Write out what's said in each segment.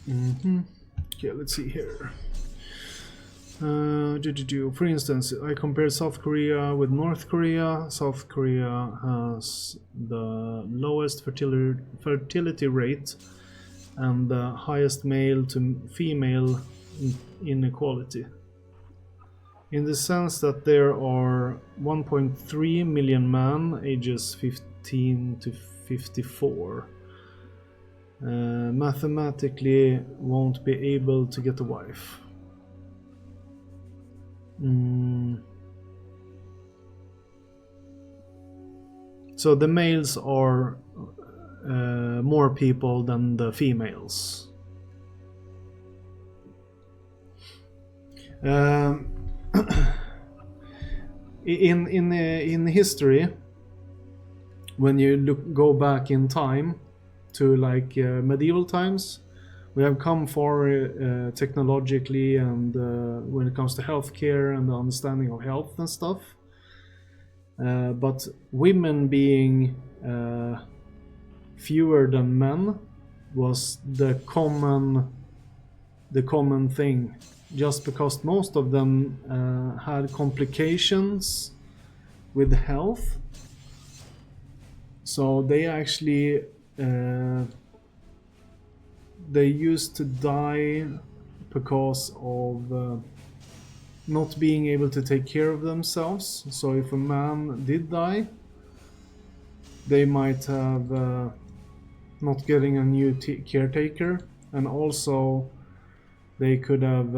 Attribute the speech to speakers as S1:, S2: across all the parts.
S1: Okay, let's see here. For instance, I compared South Korea with North Korea. South Korea has the lowest fertility rate and the highest male to female inequality. In the sense that there are 1.3 million men ages 15 to 54 mathematically won't be able to get a wife. So the males are more people than the females. In history, when you go back in time to like medieval times, we have come far technologically and when it comes to healthcare and the understanding of health and stuff. But women being fewer than men was the common thing, just because most of them had complications with health. So they actually they used to die because of not being able to take care of themselves. So if a man did die, they might have not getting a new caretaker, and also they could have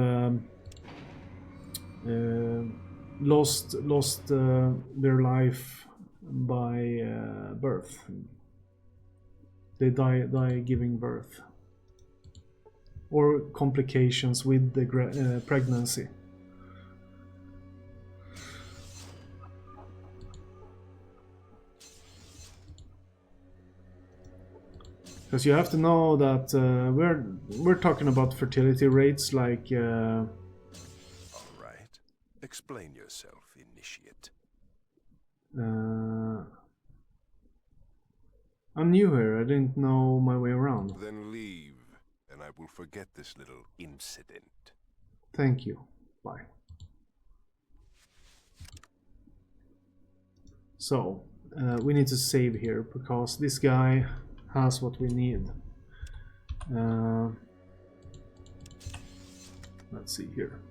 S1: lost their life by birth. They die giving birth, or complications with the pregnancy. Because you have to know that we're talking about fertility rates like.
S2: All right, explain yourself, initiate.
S1: I'm new here. I didn't know my way around.
S2: Then leave, and I will forget this little incident.
S1: Thank you. Bye. So we need to save here because this guy has what we need. Let's see here.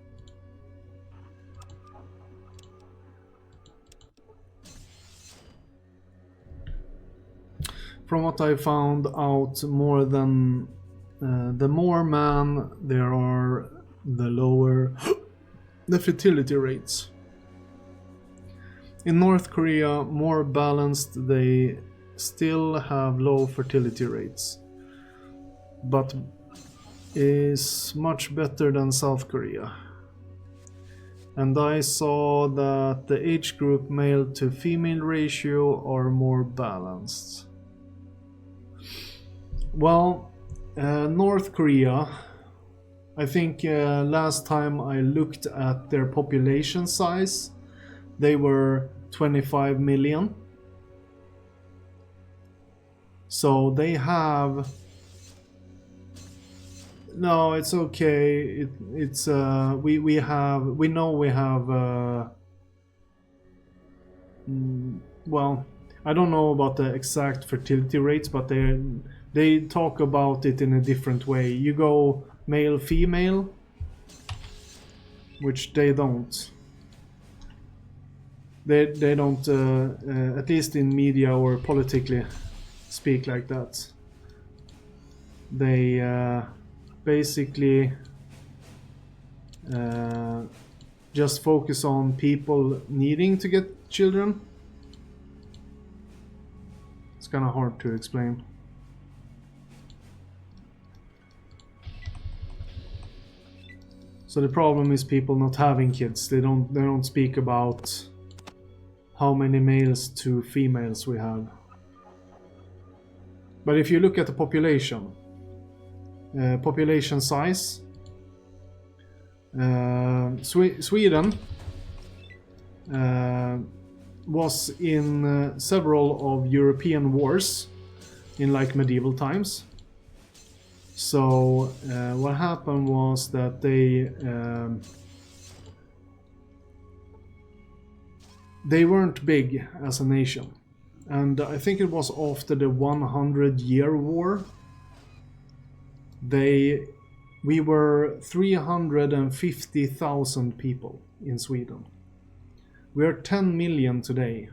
S1: From what I found out, more than the more men there are, the lower the fertility rates. In North Korea, more balanced, they still have low fertility rates, but is much better than South Korea. And I saw that the age group male to female ratio are more balanced. Well, North Korea, I think last time I looked at their population size, they were 25 million. So they have. No, it's okay. It's we know we have. Well, I don't know about the exact fertility rates, but they talk about it in a different way. You go male, female, which they don't. They don't, at least in media or politically, speak like that. They basically just focus on people needing to get children. It's kind of hard to explain. So the problem is people not having kids. They don't speak about how many males to females we have. But if you look at the population size, Sweden was in several of European wars in like medieval times. So what happened was that they weren't big as a nation, and I think it was after the 100-year war. We were 350,000 people in Sweden. We are 10 million today.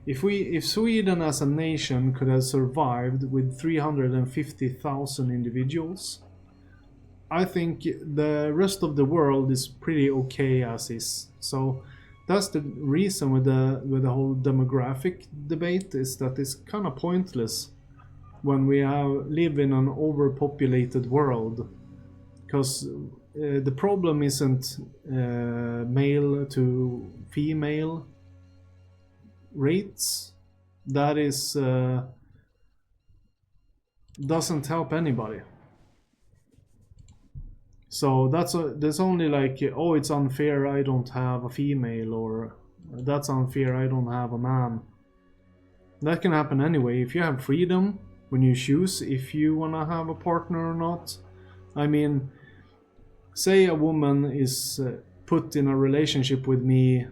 S1: If Sweden as a nation could have survived with 350,000 individuals, I think the rest of the world is pretty okay as is. So that's the reason with the whole demographic debate, is that it's kind of pointless when we live in an overpopulated world, because the problem isn't male to female rates. That is doesn't help anybody. So there's only like, oh, it's unfair I don't have a female, or that's unfair I don't have a man. That can happen anyway. If you have freedom when you choose if you want to have a partner or not. I mean, say a woman is put in a relationship with me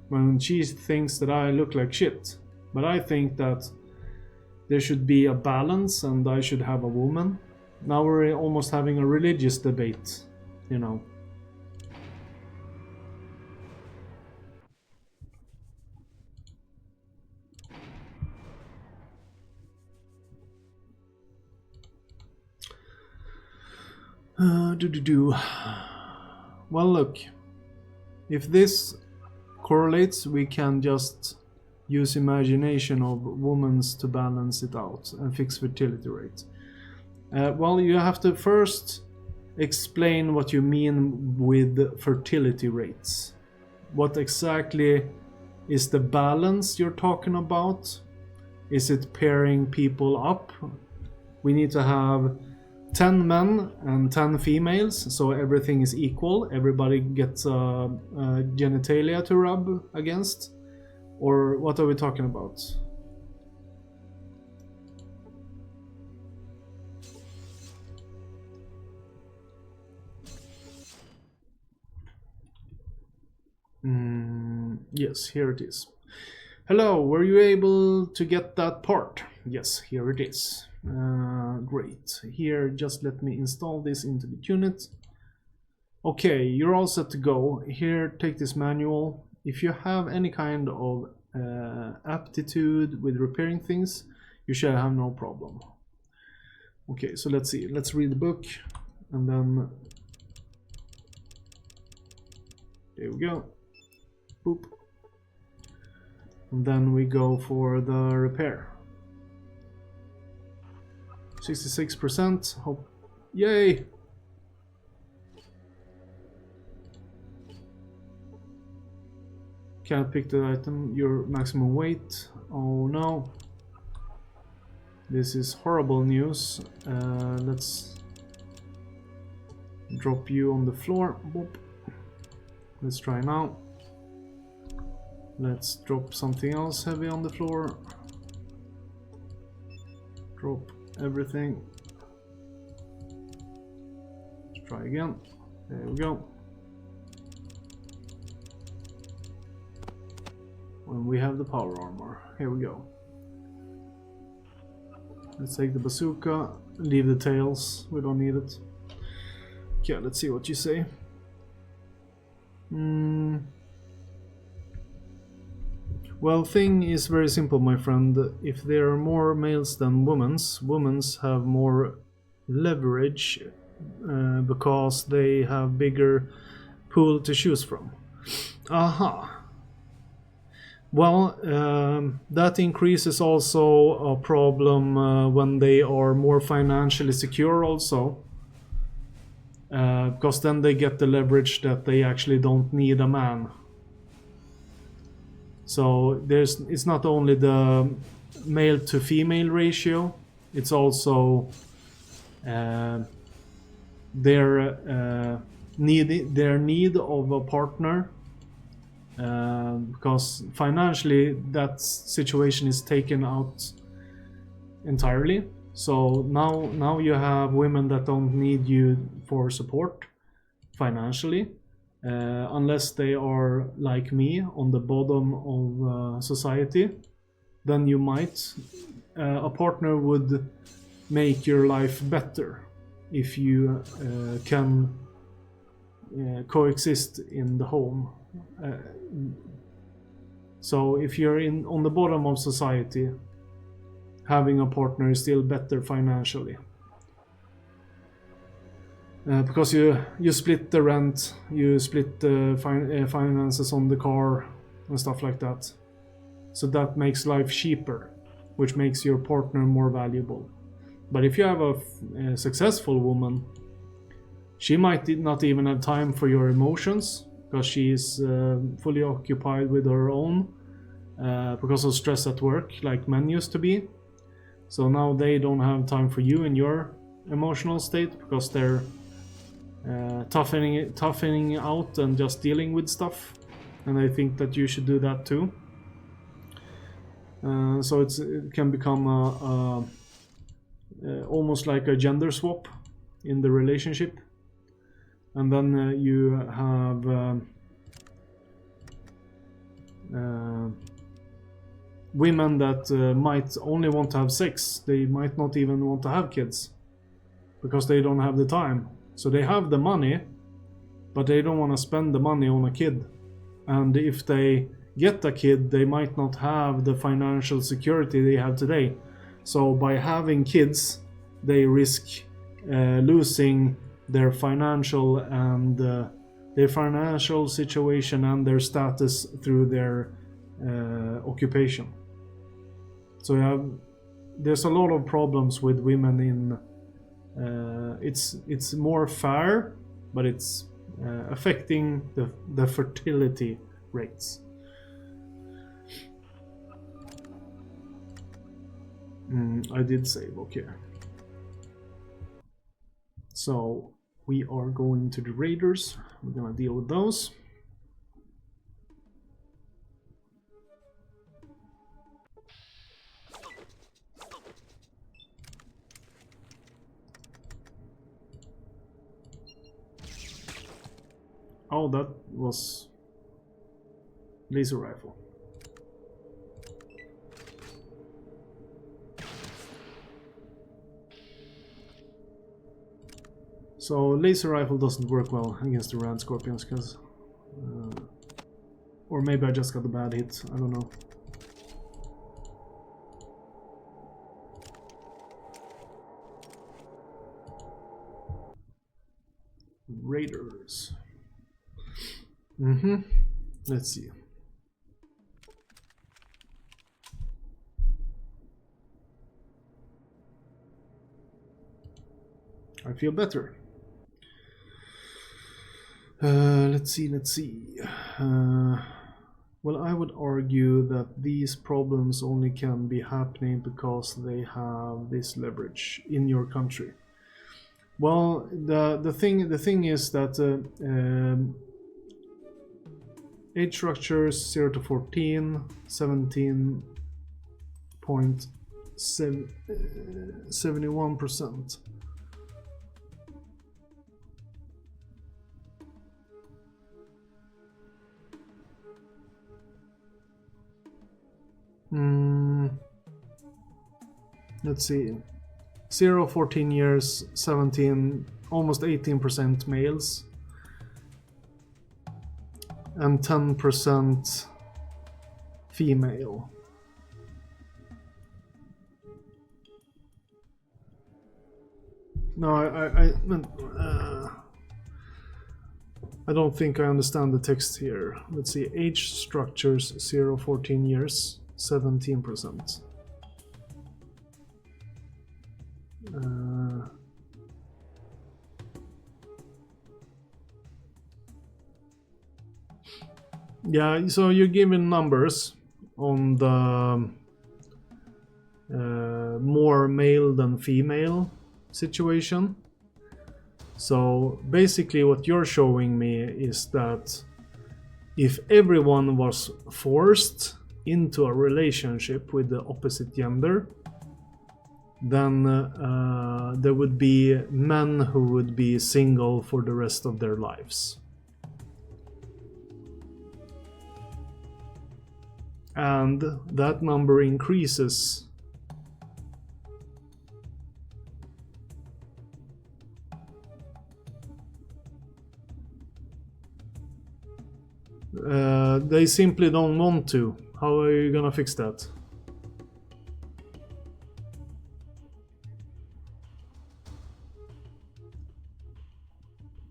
S1: when she thinks that I look like shit, but I think that there should be a balance and I should have a woman. Now we're almost having a religious debate, you know. Well, look, if this correlates, we can just use imagination of women to balance it out and fix fertility rate. Well, you have to first explain what you mean with fertility rates. What exactly is the balance you're talking about? Is it pairing people up? We need to have 10 men and 10 females, so everything is equal. Everybody gets genitalia to rub against? Or what are we talking about? Yes, here it is. Hello, were you able to get that part? Yes, here it is. Great. Here, just let me install this into the unit. Okay, you're all set to go. Here, take this manual. If you have any kind of aptitude with repairing things, you should have no problem. Okay, so let's see. Let's read the book, and then there we go. Boop. And then we go for the repair. 66%. Hope. Yay! Can't pick the item. Your maximum weight. Oh no. This is horrible news. Let's drop you on the floor. Boop. Let's try now. Let's drop something else heavy on the floor. Drop everything. Let's try again. There we go. When we have the power armor. Here we go. Let's take the bazooka. Leave the tails. We don't need it. Okay, let's see what you say. Well, thing is very simple, my friend. If there are more males than women have more leverage because they have bigger pool to choose from. Aha. Well, that increases also a problem when they are more financially secure also. Because then they get the leverage that they actually don't need a man. So it's not only the male to female ratio, it's also their need of a partner, because financially that situation is taken out entirely. So now you have women that don't need you for support financially, unless they are like me on the bottom of society. Then you might a partner would make your life better if you can coexist in the home. So if you're on the bottom of society, having a partner is still better financially. Because you split the rent, you split the finances on the car and stuff like that. So that makes life cheaper, which makes your partner more valuable. But if you have a successful woman, she might not even have time for your emotions, because she's fully occupied with her own, because of stress at work, like men used to be. So now they don't have time for you in your emotional state, because they're toughening out and just dealing with stuff. And I think that you should do that too. So it can become almost like a gender swap in the relationship. And then you have women that might only want to have sex. They might not even want to have kids, because they don't have the time. So they have the money, but they don't want to spend the money on a kid. And if they get a kid, they might not have the financial security they have today. So by having kids, they risk losing their financial situation and their status through their occupation. So there's a lot of problems with women in. It's more fair, but it's affecting the fertility rates. I did save, okay. So we are going to the raiders. We're gonna deal with those. Oh, that was laser rifle. So laser rifle doesn't work well against the Rad Scorpions, because or maybe I just got a bad hit, I don't know. Raiders. Let's see. I feel better. Let's see. Well, I would argue that these problems only can be happening because they have this leverage in your country. Well, the thing is that age structures 0 to 14, 17.71%. Let's see. 0, 14 years, 17, almost 18% males, and 10% female. No, I don't think I understand the text here. Let's see. Age structures 0, 14 years, 17%. Yeah, so you're given numbers on the more male than female situation. So basically what you're showing me is that if everyone was forced into a relationship with the opposite gender, then there would be men who would be single for the rest of their lives. And that number increases. They simply don't want to. How are you gonna fix that?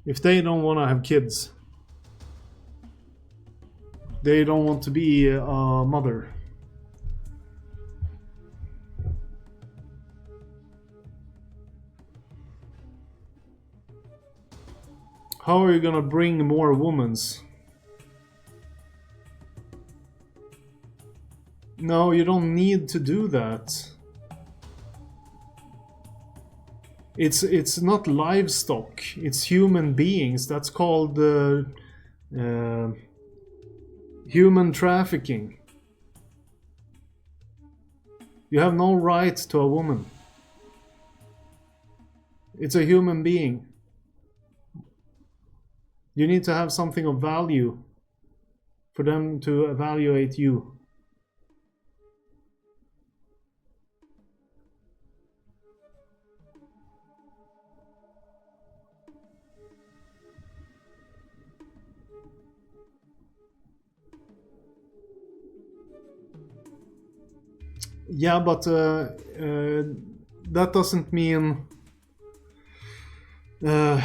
S1: If they don't want to have kids, they don't want to be a mother. How are you gonna bring more women's? No, you don't need to do that. It's not livestock. It's human beings. That's called human trafficking. You have no right to a woman. It's a human being. You need to have something of value for them to evaluate you. Yeah, but that doesn't mean... the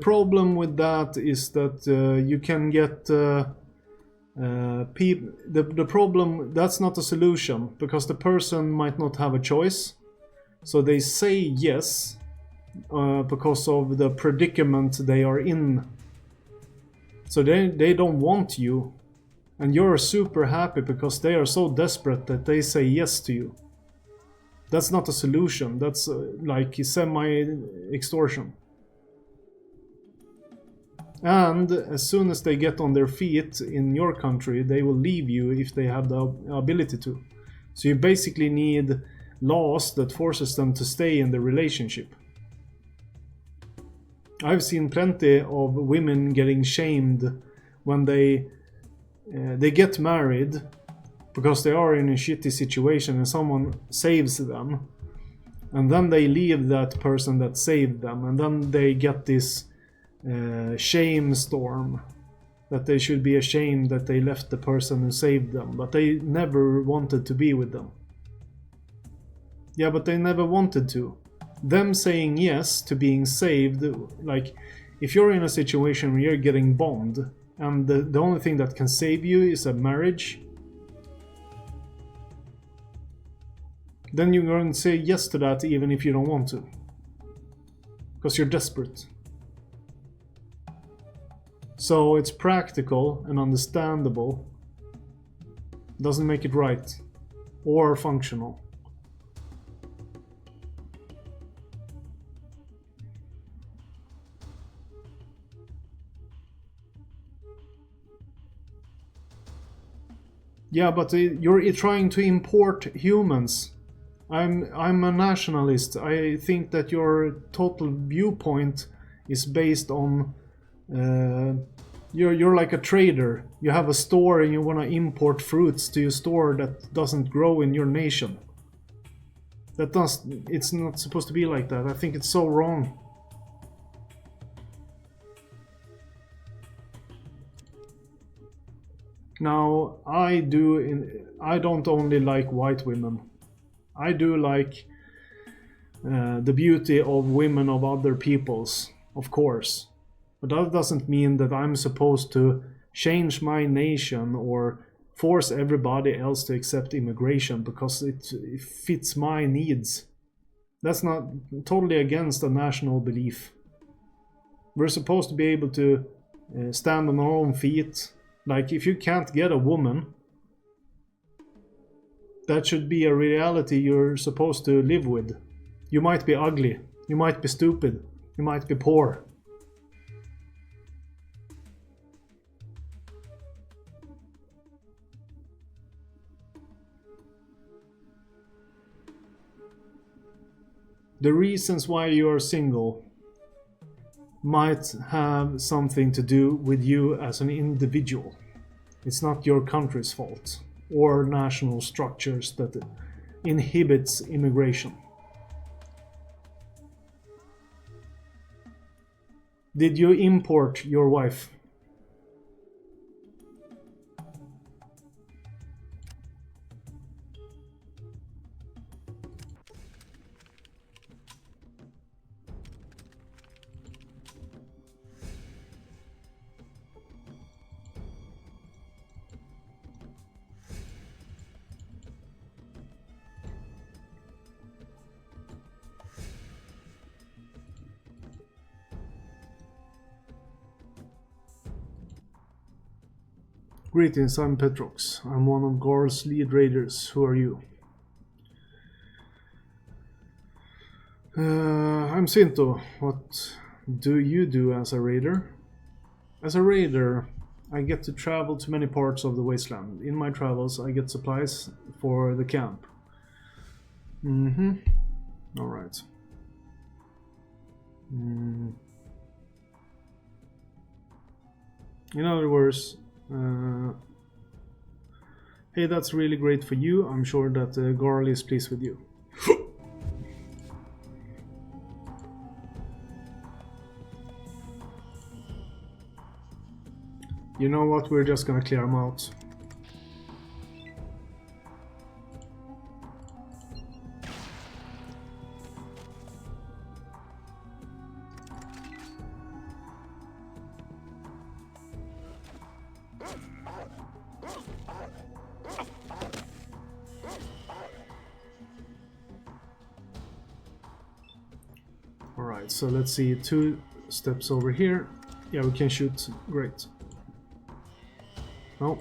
S1: problem with that is that you can get people. The problem, that's not a solution, because the person might not have a choice. So they say yes because of the predicament they are in. So they don't want you. And you're super happy because they are so desperate that they say yes to you. That's not a solution. That's like semi-extortion. And as soon as they get on their feet in your country, they will leave you if they have the ability to. So you basically need laws that forces them to stay in the relationship. I've seen plenty of women getting shamed when they get married because they are in a shitty situation and someone saves them, and then they leave that person that saved them, and then they get this shame storm that they should be ashamed that they left the person who saved them, but they never wanted to be with them. Yeah, but they never wanted to. Them saying yes to being saved, like if you're in a situation where you're getting bombed and the only thing that can save you is a marriage, then you're going to say yes to that even if you don't want to, because you're desperate. So it's practical and understandable. Doesn't make it right or functional. Yeah, but you're trying to import humans. I'm a nationalist. I think that your total viewpoint is based on you're like a trader. You have a store and you want to import fruits to your store that doesn't grow in your nation. It's not supposed to be like that. I think it's so wrong. Now, I don't only like white women. I do like the beauty of women of other peoples, of course. But that doesn't mean that I'm supposed to change my nation or force everybody else to accept immigration because it fits my needs. That's not totally against a national belief. We're supposed to be able to stand on our own feet. Like, if you can't get a woman, that should be a reality you're supposed to live with. You might be ugly, you might be stupid, you might be poor. The reasons why you are single might have something to do with you as an individual. It's not your country's fault or national structures that inhibits immigration. Did you import your wife? Greetings, I'm Petrox. I'm one of Gar's lead raiders. Who are you? I'm Sinto. What do you do as a raider? As a raider, I get to travel to many parts of the wasteland. In my travels, I get supplies for the camp. Alright. In other words, hey, that's really great for you. I'm sure that Garl is pleased with you. You know what? We're just gonna clear them out. Alright, so let's see, 2 steps over here. Yeah, we can shoot. Great. No.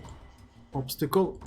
S1: Obstacle.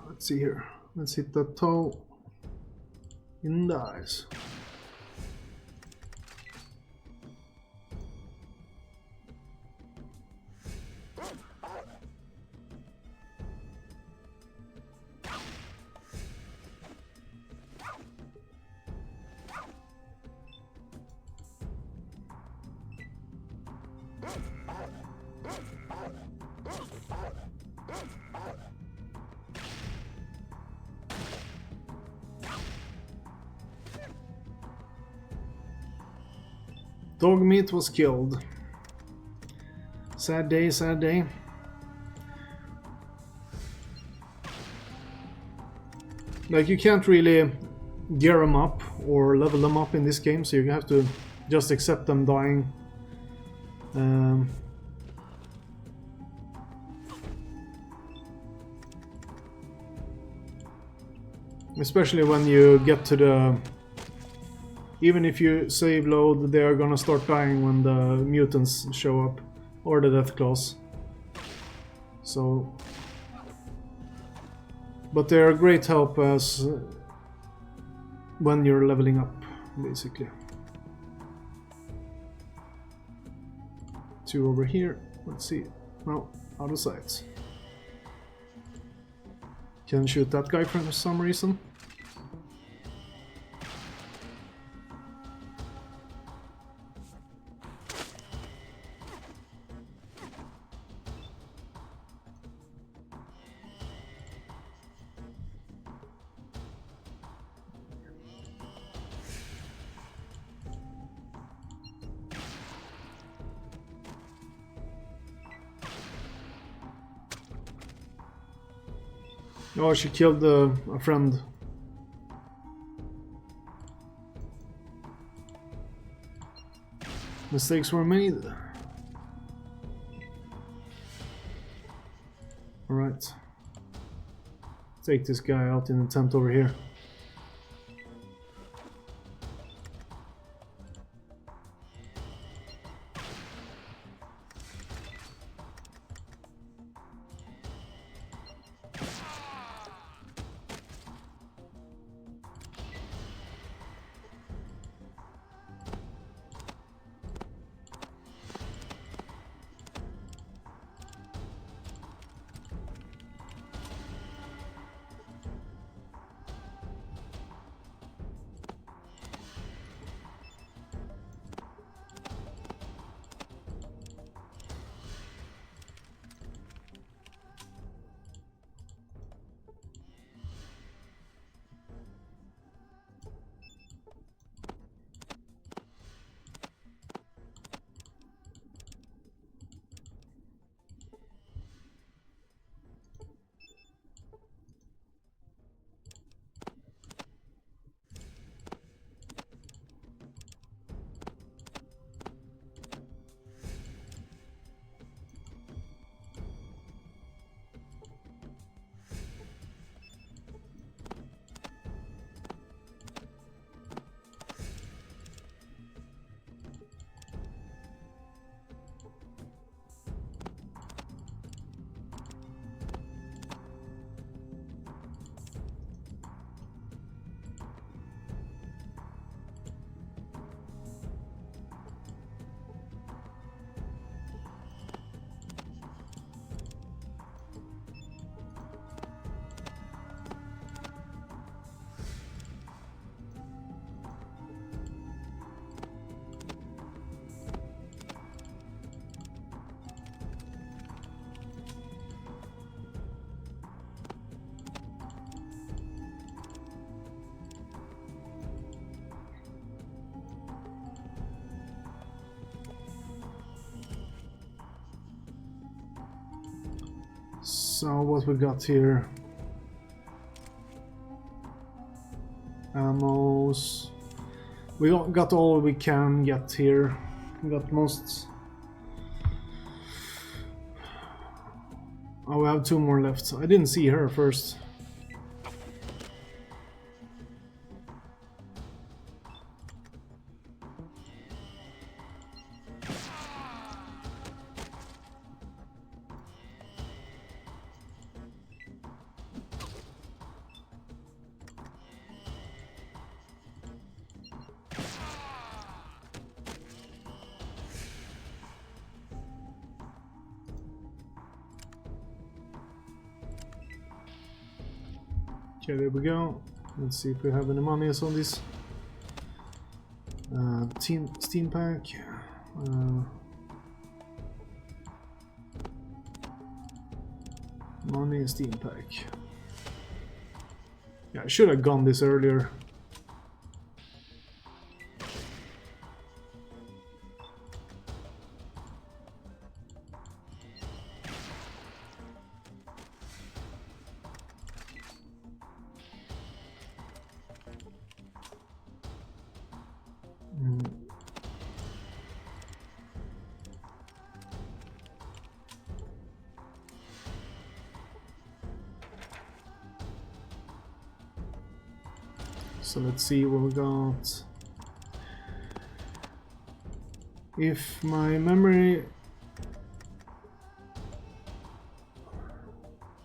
S1: Let's see here. Let's hit the toe in the eyes. Dog meat was killed. Sad day, sad day. Like, you can't really gear them up or level them up in this game, so you have to just accept them dying. Especially when you get to the... Even if you save load, they are gonna start dying when the mutants show up, or the death claws. So, but they are a great help as when you're leveling up, basically. 2 over here. Let's see. No, out of sight. Can shoot that guy for some reason. Oh, she killed a friend. Mistakes were made. Alright. Take this guy out in the tent over here. So what we got here? Ammos. We got all we can get here. We got most. Oh, we have 2 more left. I didn't see her first. Okay, there we go. Let's see if we have any monies on this. Steam pack. Money Steam pack. Yeah, I should have gone this earlier. So let's see what we got. If my memory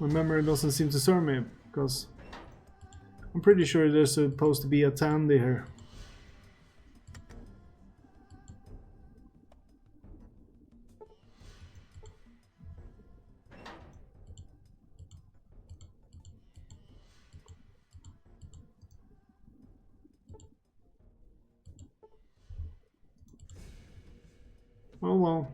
S1: My memory doesn't seem to serve me, because I'm pretty sure there's supposed to be a Tandy here. Oh well.